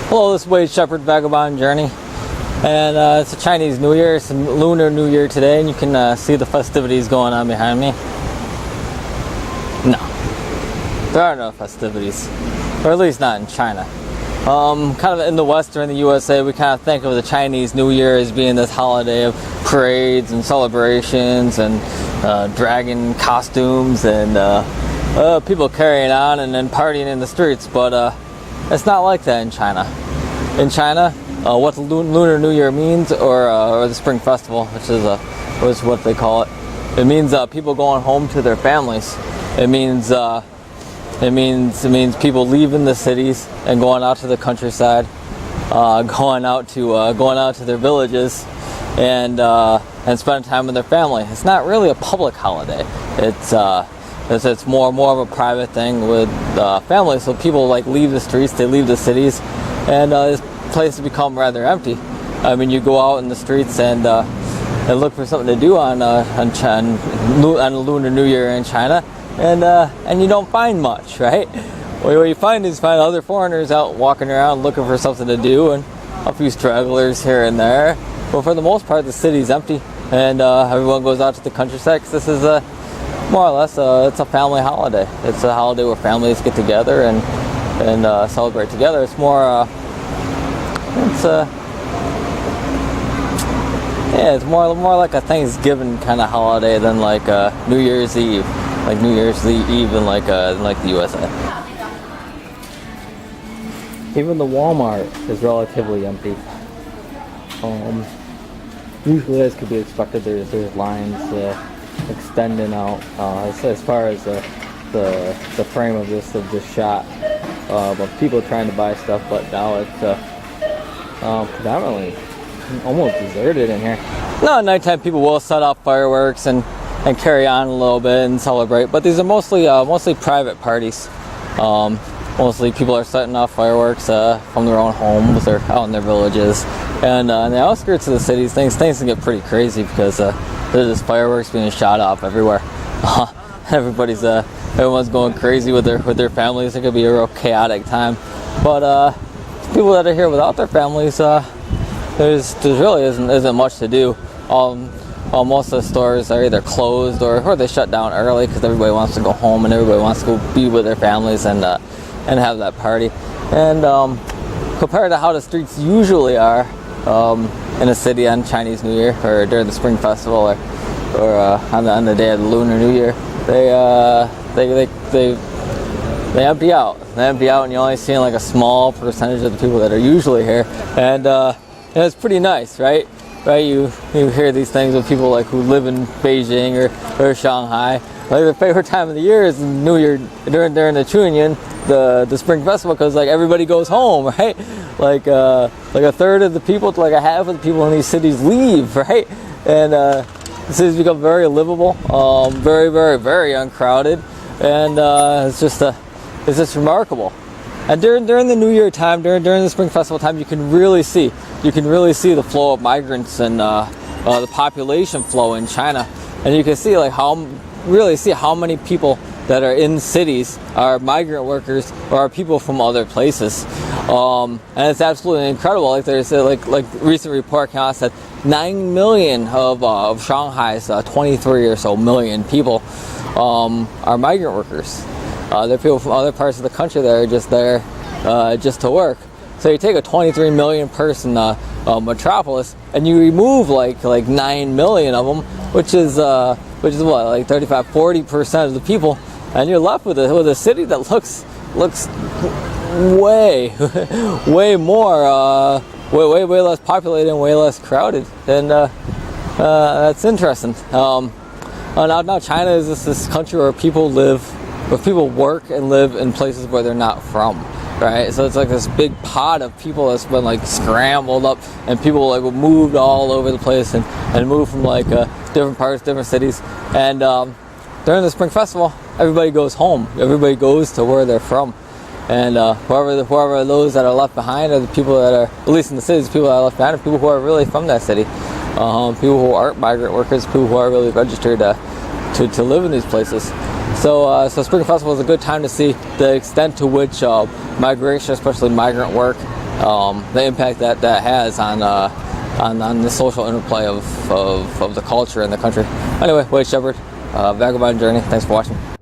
Hello, this is Wade Shepherd Vagabond Journey, and it's a Chinese New Year. It's a Lunar New Year today, and you can see the festivities going on behind me. No, there are no festivities, or at least not in China. Kind of in the West or in the USA, we kind of think of the Chinese New Year as being this holiday of parades and celebrations and dragon costumes and people carrying on and then partying in the streets, but it's not like that in China. In China, what the Lunar New Year means, or the Spring Festival, which is what they call it, it means people going home to their families. It means people leaving the cities and going out to the countryside, going out to their villages, and spending time with their family. It's not really a public holiday. It's more of a private thing with families. So people leave the streets, they leave the cities, and this place has become rather empty. I mean, you go out in the streets and look for something to do on Lunar New Year in China, and you don't find much, right? What you find other foreigners out walking around looking for something to do, and a few stragglers here and there. But for the most part, the city's empty, and everyone goes out to the countryside, 'cause this is more or less it's a family holiday. It's a holiday where families get together and celebrate together. It's more it's more like a Thanksgiving kind of holiday than like New Year's Eve, like New Year's Eve in like the USA. Even the Walmart is relatively empty. Usually, as could be expected, there's lines extending out as far as the frame of this shot, of people trying to buy stuff. But now it's predominantly almost deserted in here. No, at nighttime people will set off fireworks and carry on a little bit and celebrate, but these are mostly private parties. Mostly people are setting off fireworks from their own homes or out in their villages, and in the outskirts of the cities, things can get pretty crazy because there's just fireworks being shot off everywhere. Everyone's going crazy with their families. It could be a real chaotic time, but people that are here without their families, there really isn't much to do. Most of the stores are either closed or they shut down early because everybody wants to go home and everybody wants to go be with their families and have that party. And compared to how the streets usually are in a city on Chinese New Year or during the Spring Festival or on the day of the Lunar New Year, they empty out. They empty out, and you're only seeing like a small percentage of the people that are usually here, and it's pretty nice, right? Right? You hear these things of people who live in Beijing or Shanghai. Their favorite time of the year is New Year during the Chunyuan, the Spring Festival, because everybody goes home, right? Like a third of the people to a half of the people in these cities leave, right? And the cities become very livable, very, very, very uncrowded, and it's just remarkable. And during the New Year time, during the Spring Festival time, you can really see the flow of migrants and the population flow in China, and you can see how many people that are in cities are migrant workers or are people from other places, and it's absolutely incredible. There's a recent report came out said 9 million of Shanghai's 23 or so million people are migrant workers. They're people from other parts of the country that are just there just to work. So you take a 23 million person metropolis and you remove like 9 million of them, which is what, 35-40% of the people, and you're left with a city that looks way more way less populated and way less crowded, and that's interesting. Now China is this country where people work and live in places where they're not from, right? So it's like this big pot of people that's been scrambled up, and people moved all over the place and moved from different parts, different cities. And during the Spring Festival, everybody goes home. Everybody goes to where they're from. And whoever those that are left behind are the people that are, at least in the cities, people that are left behind are people who are really from that city. People who aren't migrant workers, people who are really registered to live in these places. So Spring Festival is a good time to see the extent to which migration, especially migrant work, the impact that has on the social interplay of the culture in the country. Anyway, Wade Shepherd, Vagabond Journey. Thanks for watching.